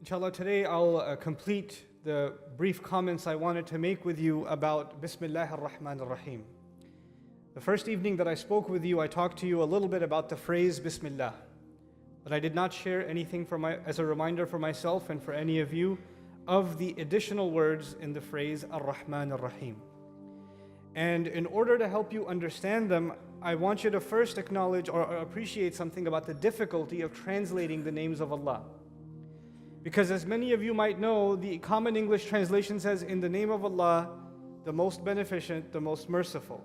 Inshallah, today I'll complete the brief comments I wanted to make with you about Bismillahir Rahmanir Raheem. The first evening that I spoke with you, I talked to you a little bit about the phrase Bismillah, but I did not share anything as a reminder for myself and for any of you of the additional words in the phrase Al-Rahman and Al-Raheem. And in order to help you understand them, I want you to first acknowledge or appreciate something about the difficulty of translating the names of Allah. Because as many of you might know, the common English translation says, in the name of Allah, the most beneficent, the most merciful,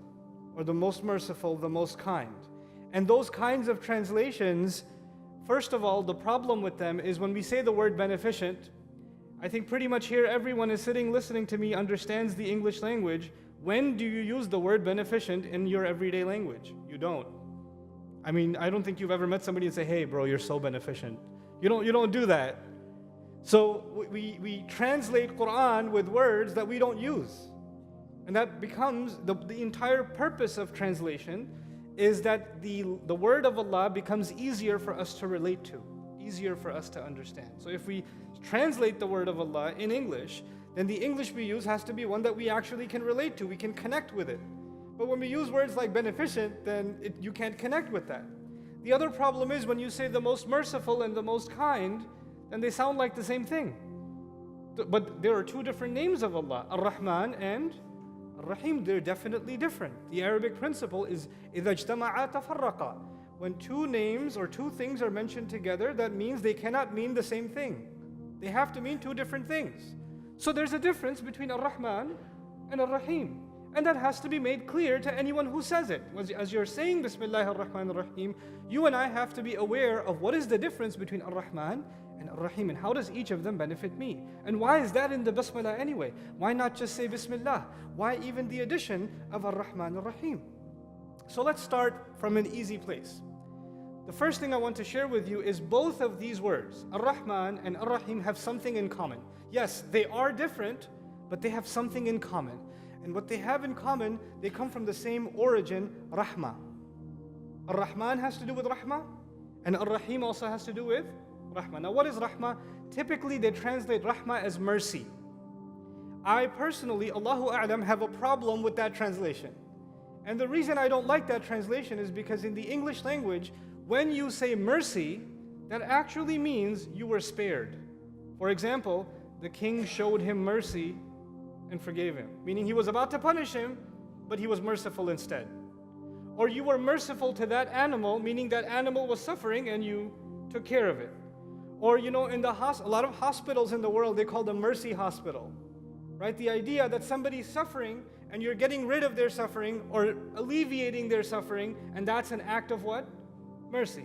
or the most merciful, the most kind. And those kinds of translations, first of all, the problem with them is when we say the word beneficent, I think pretty much here everyone is sitting listening to me understands the English language. When do you use the word beneficent in your everyday language? You don't. I mean, I don't think you've ever met somebody and say, hey bro, you're so beneficent. You don't do that. So we translate Quran with words that we don't use. And that becomes, the entire purpose of translation is that the word of Allah becomes easier for us to relate to, easier for us to understand. So if we translate the word of Allah in English, then the English we use has to be one that we actually can relate to, we can connect with it. But when we use words like beneficent, then you can't connect with that. The other problem is when you say the most merciful and the most kind, and they sound like the same thing. But there are two different names of Allah, Ar-Rahman and Ar-Raheem. They're definitely different. The Arabic principle is إِذَا اجْتَمَعَا تَفَرَّقَا. When two names or two things are mentioned together, that means they cannot mean the same thing. They have to mean two different things. So there's a difference between Ar-Rahman and Ar-Raheem. And that has to be made clear to anyone who says it. As you're saying Bismillahir Rahmanir Raheem, you and I have to be aware of what is the difference between Ar-Rahman and Ar-Raheem, and how does each of them benefit me? And why is that in the Bismillah anyway? Why not just say Bismillah? Why even the addition of Ar-Rahman and Ar-Raheem? So let's start from an easy place. The first thing I want to share with you is both of these words, Ar-Rahman and Ar-Raheem, have something in common. Yes, they are different, but they have something in common. And what they have in common, they come from the same origin, Rahma. Ar-Rahman has to do with Rahma, and Ar-Raheem also has to do with Rahma. Now what is Rahma? Typically they translate Rahma as mercy. I personally, Allahu A'lam, have a problem with that translation. And the reason I don't like that translation is because in the English language, when you say mercy, that actually means you were spared. For example, the king showed him mercy and forgave him, meaning he was about to punish him, but he was merciful instead. Or you were merciful to that animal, meaning that animal was suffering and you took care of it. Or in a lot of hospitals in the world, they call them mercy hospital, right? The idea that somebody's suffering and you're getting rid of their suffering or alleviating their suffering, and that's an act of what? Mercy.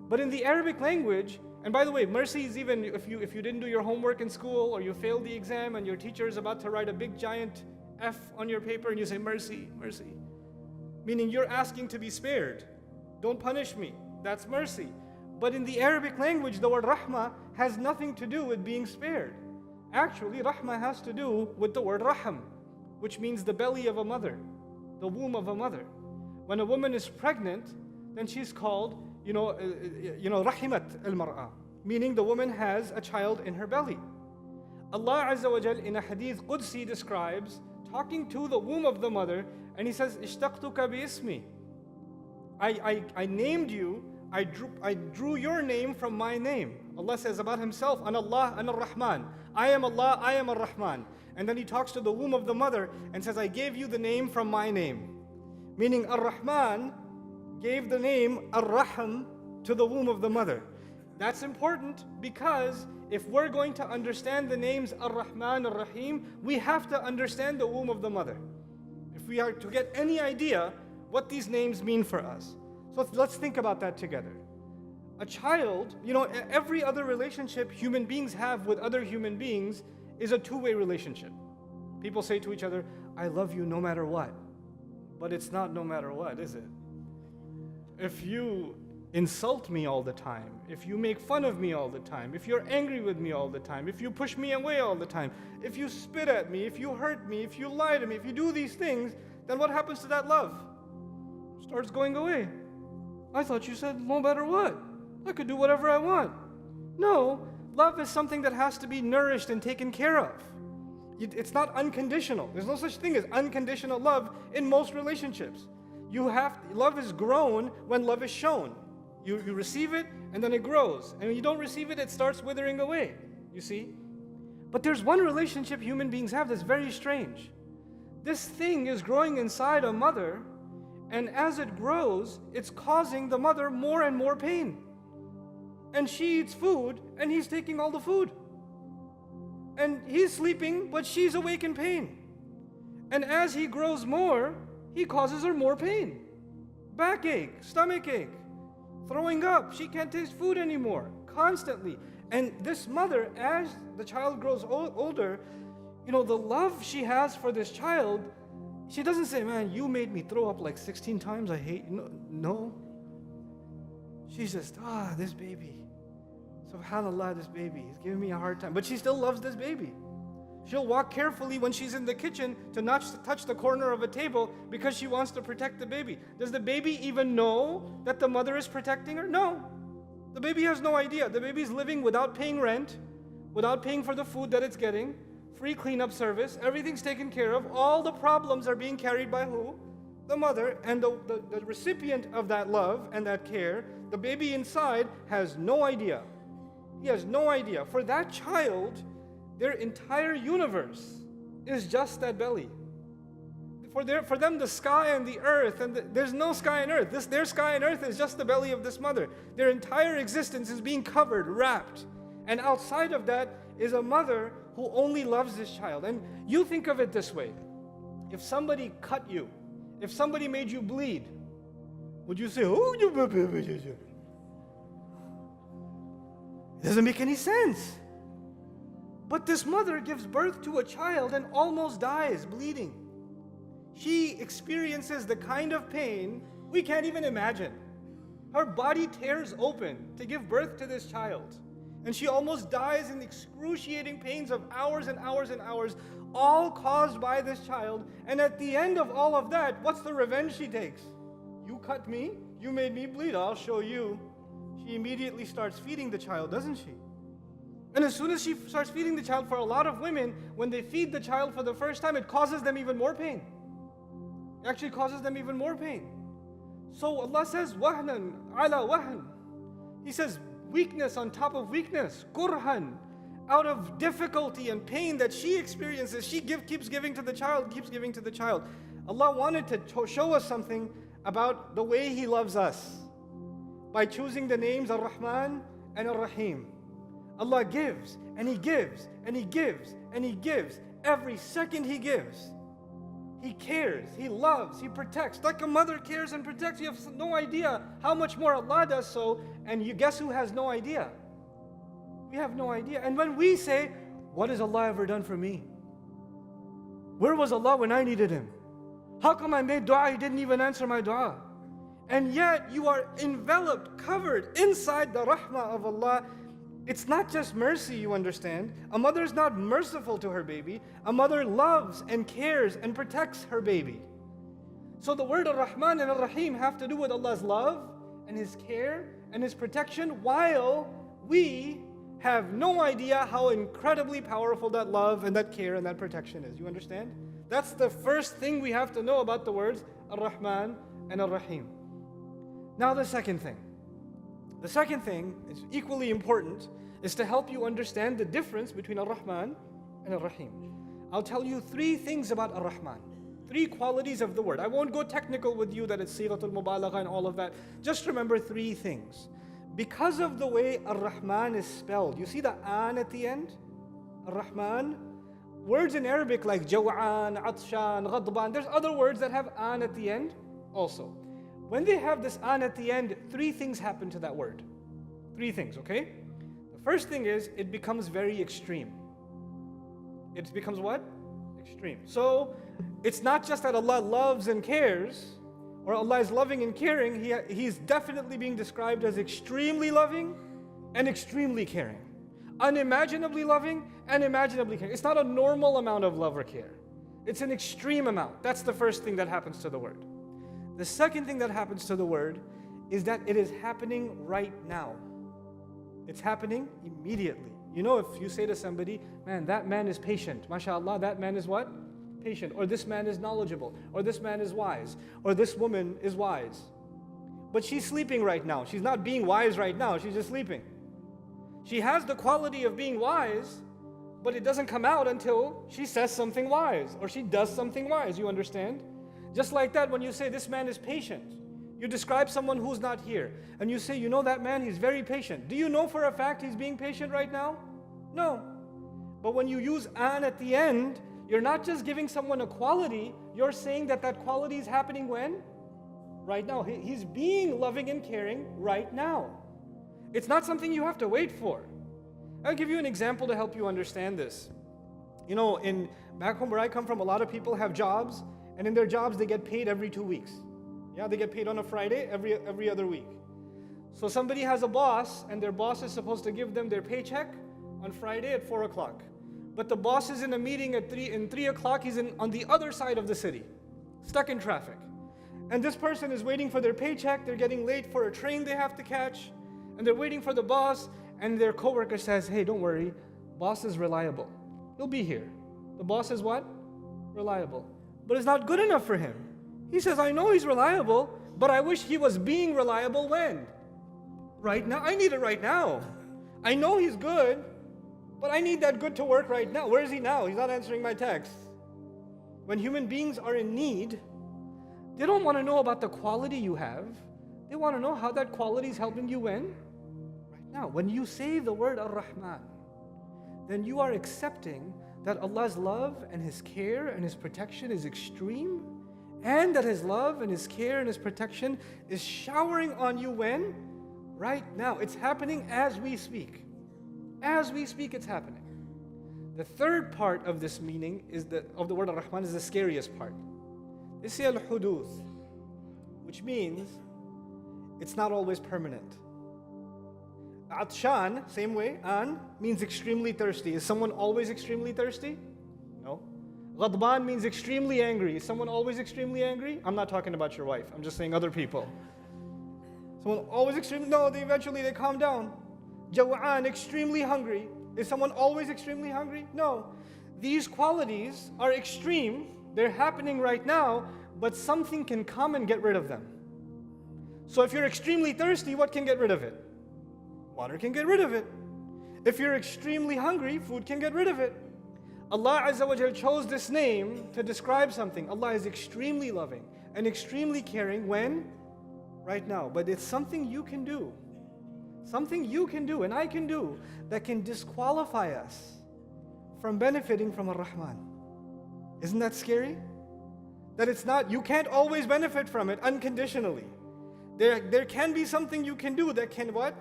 But in the Arabic language, and by the way, mercy is even if you didn't do your homework in school or you failed the exam and your teacher is about to write a big giant F on your paper and you say mercy, mercy. Meaning you're asking to be spared. Don't punish me. That's mercy. But in the Arabic language, the word Rahma has nothing to do with being spared. Actually, Rahma has to do with the word Raham, which means the belly of a mother, the womb of a mother. When a woman is pregnant, then she's called, Rahimat al-mar'a, meaning the woman has a child in her belly. Allah Azza wa Jal in a hadith Qudsi describes talking to the womb of the mother, and He says, Ishtaqtuka bi ismi. I named you. I drew your name from my name. Allah says about Himself, An Allah, An Ar-Rahman. I am Allah, I am Ar-Rahman. And then He talks to the womb of the mother and says, I gave you the name from my name. Meaning Ar-Rahman gave the name Ar-Rahim to the womb of the mother. That's important because if we're going to understand the names Ar-Rahman, Ar-Raheem, we have to understand the womb of the mother. If we are to get any idea what these names mean for us. So let's think about that together. A child, every other relationship human beings have with other human beings is a two-way relationship. People say to each other, I love you no matter what. But it's not no matter what, is it? If you insult me all the time, if you make fun of me all the time, if you're angry with me all the time, if you push me away all the time, if you spit at me, if you hurt me, if you lie to me, if you do these things, then what happens to that love? It starts going away. I thought you said no matter what. I could do whatever I want. No, Love is something that has to be nourished and taken care of. It's not unconditional. There's no such thing as unconditional love in most relationships. Love is grown when love is shown. You receive it and then it grows. And when you don't receive it, it starts withering away. You see? But there's one relationship human beings have that's very strange. This thing is growing inside a mother, and as it grows, it's causing the mother more and more pain. And she eats food, and he's taking all the food. And he's sleeping, but she's awake in pain. And as he grows more, he causes her more pain. Backache, stomach ache, throwing up. She can't taste food anymore, constantly. And this mother, as the child grows older, the love she has for this child, she doesn't say, man, you made me throw up like 16 times, I hate you. No. She's just, this baby. SubhanAllah, this baby, he's giving me a hard time. But she still loves this baby. She'll walk carefully when she's in the kitchen to not touch the corner of a table because she wants to protect the baby. Does the baby even know that the mother is protecting her? No. The baby has no idea. The baby's living without paying rent, without paying for the food that it's getting, free cleanup service, everything's taken care of. All the problems are being carried by who? The mother. And the recipient of that love and that care, the baby inside, has no idea. He has no idea. For that child, their entire universe is just that belly. For them, the sky and the earth, and there's no sky and earth. Their sky and earth is just the belly of this mother. Their entire existence is being covered, wrapped. And outside of that is a mother who only loves this child. And you think of it this way. If somebody cut you, if somebody made you bleed, would you say, oh, it doesn't make any sense. But this mother gives birth to a child and almost dies bleeding. She experiences the kind of pain we can't even imagine. Her body tears open to give birth to this child. And she almost dies in excruciating pains of hours and hours and hours, all caused by this child. And at the end of all of that, what's the revenge she takes? You cut me, you made me bleed, I'll show you. She immediately starts feeding the child, doesn't she? And as soon as she starts feeding the child, for a lot of women, when they feed the child for the first time, it causes them even more pain. It actually causes them even more pain. So Allah says, wahnan ala wahn. He says, weakness on top of weakness, kurhan, out of difficulty and pain that she experiences, she keeps giving to the child, keeps giving to the child. Allah wanted to show us something about the way He loves us by choosing the names Al-Rahman and Al-Raheem. Allah gives, and He gives, and He gives, and He gives. Every second He gives. He cares, He loves, He protects. Like a mother cares and protects. You have no idea how much more Allah does so. And you guess who has no idea? We have no idea. And when we say, what has Allah ever done for me? Where was Allah when I needed Him? How come I made dua, He didn't even answer my dua? And yet you are enveloped, covered inside the rahmah of Allah. It's not just mercy, you understand. A mother is not merciful to her baby. A mother loves and cares and protects her baby. So the word Al-Rahman and Al-Raheem have to do with Allah's love and His care and His protection, while we have no idea how incredibly powerful that love and that care and that protection is. You understand? That's the first thing we have to know about the words Al-Rahman and Al-Raheem. Now the second thing. The second thing is equally important, is to help you understand the difference between Al-Rahman and Al-Raheem. I'll tell you three things about Al-Rahman. Three qualities of the word. I won't go technical with you that it's Sighatul Mubalagha and all of that. Just remember three things. Because of the way Ar-Rahman is spelled, you see the an at the end? Ar-Rahman. Words in Arabic like Jaw'an, Atshan, Ghadban, there's other words that have an at the end also. When they have this an at the end, three things happen to that word. Three things, okay? The first thing is, it becomes very extreme. It becomes what? Extreme. So, it's not just that Allah loves and cares, or Allah is loving and caring. He's definitely being described as extremely loving and extremely caring. Unimaginably loving and imaginably caring. It's not a normal amount of love or care. It's an extreme amount. That's the first thing that happens to the word. The second thing that happens to the word is that it is happening right now. It's happening immediately. You know, if you say to somebody, man, that man is patient, mashallah, that man is what? Patient. Or this man is knowledgeable. Or this man is wise. Or this woman is wise. But she's sleeping right now. She's not being wise right now, she's just sleeping. She has the quality of being wise, but it doesn't come out until she says something wise or she does something wise, you understand? Just like that, when you say this man is patient, you describe someone who's not here and you say, you know that man, he's very patient. Do you know for a fact he's being patient right now? No. But when you use an at the end, you're not just giving someone a quality, you're saying that that quality is happening when? Right now. He's being loving and caring right now. It's not something you have to wait for. I'll give you an example to help you understand this. You know, back home where I come from, a lot of people have jobs, and in their jobs they get paid every 2 weeks. Yeah, they get paid on a Friday every other week. So somebody has a boss, and their boss is supposed to give them their paycheck on Friday at 4 o'clock. But the boss is in a meeting at 3 o'clock, he's on the other side of the city, stuck in traffic. And this person is waiting for their paycheck, they're getting late for a train they have to catch, and they're waiting for the boss, and their coworker says, hey, don't worry, boss is reliable. He'll be here. The boss is what? Reliable. But it's not good enough for him. He says, I know he's reliable, but I wish he was being reliable when? Right now. I need it right now. I know he's good, but I need that good to work right now. Where is he now? He's not answering my text. When human beings are in need, they don't want to know about the quality you have. They want to know how that quality is helping you when? Right now. When you say the word Ar-Rahman, then you are accepting that Allah's love and His care and His protection is extreme, and that His love and His care and His protection is showering on you when? Right now. It's happening as we speak. As we speak, it's happening. The third part of this meaning of the word Ar-Rahman is the scariest part. They say Al-Huduth, which means it's not always permanent. Atshan, same way, an means extremely thirsty. Is someone always extremely thirsty? No. Ghadban means extremely angry. Is someone always extremely angry? I'm not talking about your wife. I'm just saying other people. Someone always extremely, no, eventually they calm down. Jaw'an, extremely hungry. Is someone always extremely hungry? No. These qualities are extreme. They're happening right now, but something can come and get rid of them. So if you're extremely thirsty, what can get rid of it? Water can get rid of it. If you're extremely hungry, food can get rid of it. Allah Azza wa Jal chose this name to describe something. Allah is extremely loving and extremely caring when? Right now. But it's something you can do. Something you can do and I can do that can disqualify us from benefiting from Ar-Rahman. Isn't that scary? That it's not, you can't always benefit from it unconditionally. There can be something you can do that can what?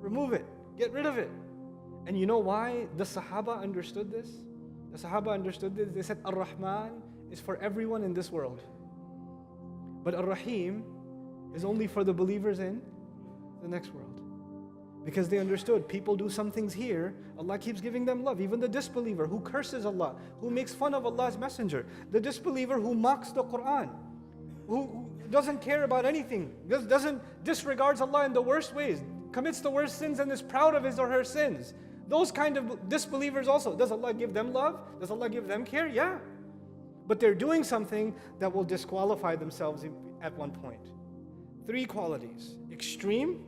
Remove it, get rid of it. And you know why the Sahaba understood this? The Sahaba understood this. They said Ar-Rahman is for everyone in this world. But Ar-Rahim is only for the believers in the next world. Because they understood, people do some things here, Allah keeps giving them love. Even the disbeliever who curses Allah, who makes fun of Allah's messenger, the disbeliever who mocks the Quran, who doesn't care about anything, disregards Allah in the worst ways, commits the worst sins and is proud of his or her sins. Those kind of disbelievers also, does Allah give them love? Does Allah give them care? Yeah. But they're doing something that will disqualify themselves at one point. 3 qualities. Extreme,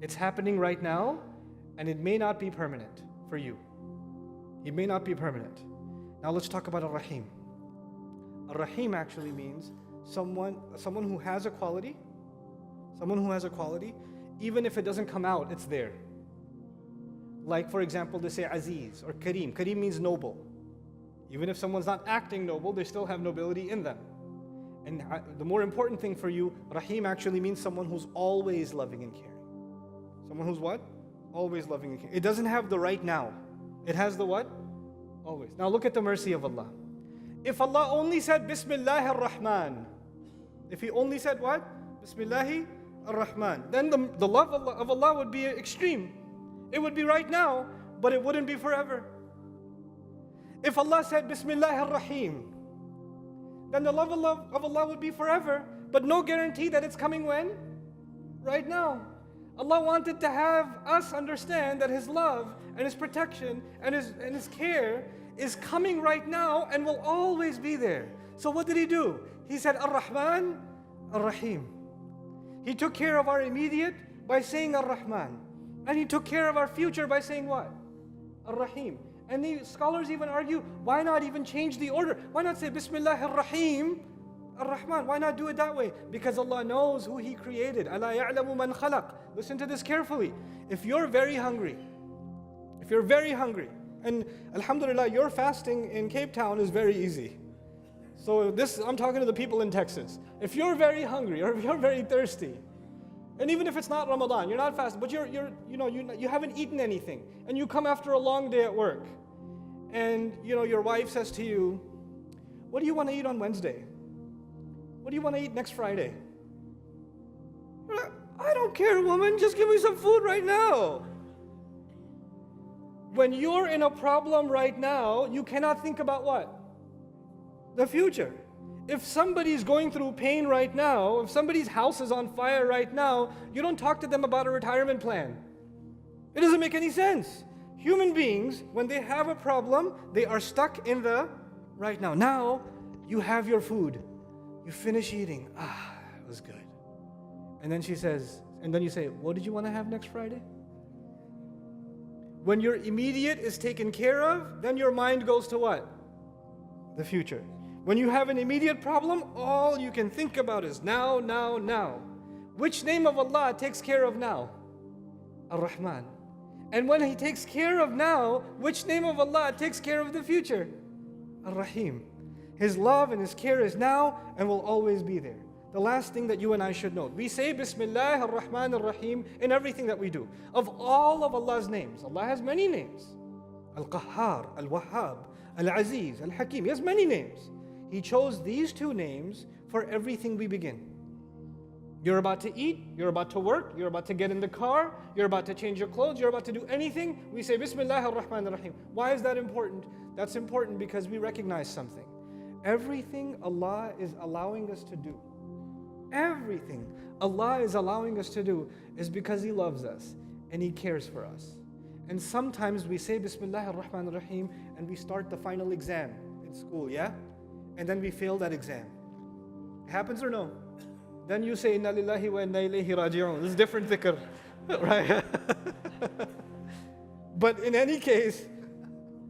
it's happening right now, and it may not be permanent for you. It may not be permanent. Now let's talk about Ar-Rahim. Ar-Rahim actually means someone who has a quality, even if it doesn't come out, it's there. Like for example, they say Aziz or Kareem. Kareem means noble. Even if someone's not acting noble, they still have nobility in them. And the more important thing for you, Rahim actually means someone who's always loving and caring. Someone who's what? Always loving and caring. It doesn't have the right now. It has the what? Always. Now look at the mercy of Allah. If Allah only said Bismillahir Rahman, if He only said what? Bismillahir Rahman, then the love of Allah would be extreme. It would be right now, but it wouldn't be forever. If Allah said Bismillahir Raheem, then the love of Allah would be forever, but no guarantee that it's coming when? Right now. Allah wanted to have us understand that His love and His protection and His care is coming right now and will always be there. So what did He do? He said, Al-Rahman, Al-Raheem. He took care of our immediate by saying Al-Rahman. And He took care of our future by saying what? Al-Raheem. And the scholars even argue, why not even change the order? Why not say Bismillahir Rahim, Ar-Rahman? Why not do it that way? Because Allah knows who He created. Ala ya'lamu man khalaq. Listen to this carefully. If you're very hungry, and alhamdulillah, your fasting in Cape Town is very easy. So I'm talking to the people in Texas. If you're very hungry or if you're very thirsty, and even if it's not Ramadan, you're not fasting, but you haven't eaten anything, and you come after a long day at work, and your wife says to you, "What do you want to eat on Wednesday? What do you want to eat next Friday?" You're like, "I don't care, woman. Just give me some food right now." When you're in a problem right now, you cannot think about what? The future. If somebody's going through pain right now, if somebody's house is on fire right now, you don't talk to them about a retirement plan. It doesn't make any sense. Human beings, when they have a problem, they are stuck in the right now. Now, you have your food. You finish eating. It was good. And then you say, "What did you want to have next Friday?" When your immediate is taken care of, then your mind goes to what? The future. When you have an immediate problem, all you can think about is now, now, now. Which name of Allah takes care of now? Ar-Rahman. And when He takes care of now, which name of Allah takes care of the future? Ar-Rahim. His love and His care is now and will always be there. The last thing that you and I should know, we say Bismillahir Rahmanir Raheem in everything that we do. Of all of Allah's names, Allah has many names. Al-Qahhar, Al-Wahhab, Al-Aziz, Al-Hakim. He has many names. He chose these two names for everything we begin. You're about to eat, you're about to work, you're about to get in the car, you're about to change your clothes, you're about to do anything, we say Bismillahir Rahmanir Raheem. Why is that important? That's important because we recognize something. Everything Allah is allowing us to do, everything Allah is allowing us to do is because He loves us and He cares for us. And sometimes we say Bismillahir Rahmanir Raheem and we start the final exam in school, yeah? And then we fail that exam. It happens or no? Then you say, Inna lillahi wa inna ilayhi raji'un. This is different dhikr, right? But in any case,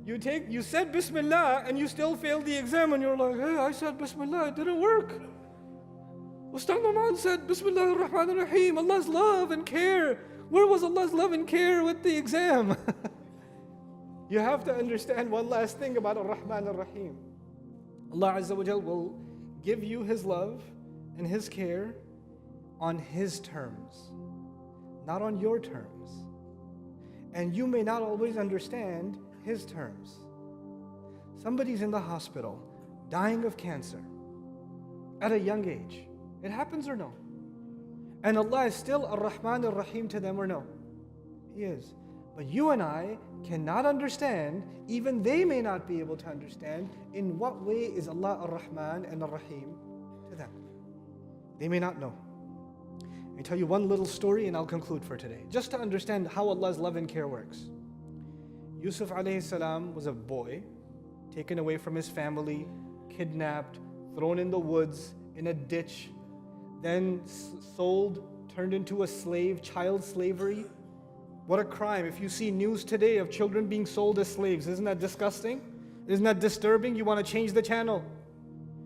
you said Bismillah and you still failed the exam and you're like, "Hey, I said Bismillah, it didn't work. Ustaz Nouman said Bismillahir Rahmanir Raheem, Allah's love and care. Where was Allah's love and care with the exam?" You have to understand one last thing about Al-Rahman and Al-Raheem. Allah Azza wa Jal will give you His love and His care on His terms, not on your terms. And you may not always understand His terms. Somebody's in the hospital, dying of cancer, at a young age. It happens or no? And Allah is still Ar-Rahman Ar-Rahim to them or no? He is. But you and I cannot understand, even they may not be able to understand, in what way is Allah Ar-Rahman and Ar-Rahim to them. They may not know. Let me tell you one little story and I'll conclude for today, just to understand how Allah's love and care works. Yusuf alayhi salam was a boy, taken away from his family, kidnapped, thrown in the woods, in a ditch, then sold, turned into a slave, child slavery. What a crime. If you see news today of children being sold as slaves, isn't that disgusting? Isn't that disturbing? You want to change the channel.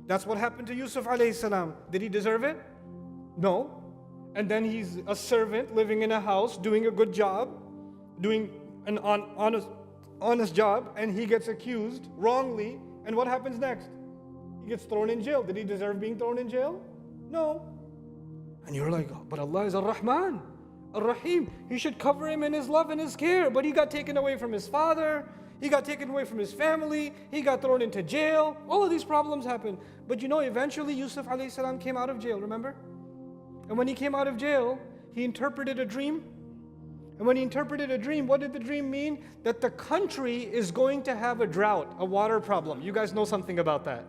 That's what happened to Yusuf alayhi salam. Did he deserve it? No. And then he's a servant living in a house, doing a good job, doing an honest job, and he gets accused wrongly. And what happens next? He gets thrown in jail. Did he deserve being thrown in jail? No. And you're like, "Oh, but Allah is Ar-Rahman, Ar-Raheem. He should cover him in His love and His care." But he got taken away from his father. He got taken away from his family. He got thrown into jail. All of these problems happened. But eventually Yusuf alayhi salam came out of jail, remember? And when he came out of jail, he interpreted a dream. And when he interpreted a dream, what did the dream mean? That the country is going to have a drought, a water problem. You guys know something about that.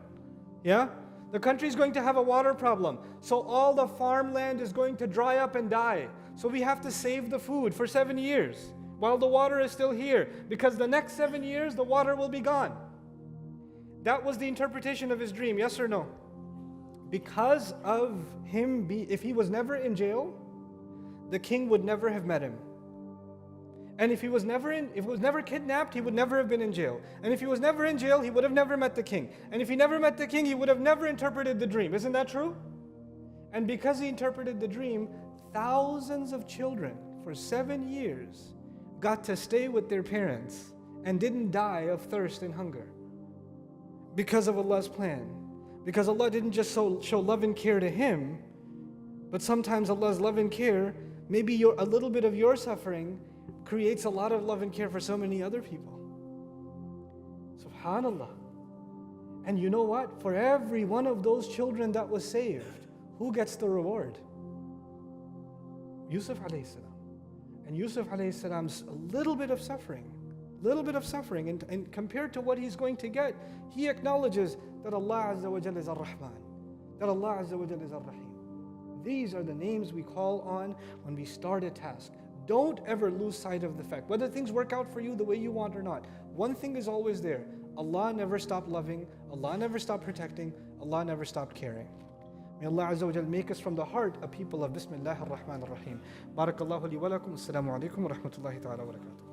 Yeah? The country is going to have a water problem. So all the farmland is going to dry up and die. So we have to save the food for 7 years while the water is still here, because the next 7 years the water will be gone. That was the interpretation of his dream, yes or no? Because of him, if he was never in jail, the king would never have met him. And if he was never kidnapped, he would never have been in jail. And if he was never in jail, he would have never met the king. And if he never met the king, he would have never interpreted the dream. Isn't that true? And because he interpreted the dream, thousands of children for 7 years got to stay with their parents and didn't die of thirst and hunger. Because of Allah's plan. Because Allah didn't just show love and care to him, but sometimes Allah's love and care, maybe a little bit of your suffering creates a lot of love and care for so many other people. SubhanAllah. And you know what? For every one of those children that was saved, who gets the reward? Yusuf alayhi salam. And Yusuf alayhi salam's a little bit of suffering, and compared to what he's going to get, he acknowledges that Allah Azza wa Jalla is Al-Rahman, that Allah Azza wa Jalla is Al-Raheem. These are the names we call on when we start a task. Don't ever lose sight of the fact, whether things work out for you the way you want or not. One thing is always there. Allah never stopped loving, Allah never stopped protecting, Allah never stopped caring. May Allah Azza wa Jal make us from the heart a people of Bismillahir Rahmanir Raheem. Barakallahu li wa lakum. Assalamu alaikum wa rahmatullahi ta'ala wa barakatuh.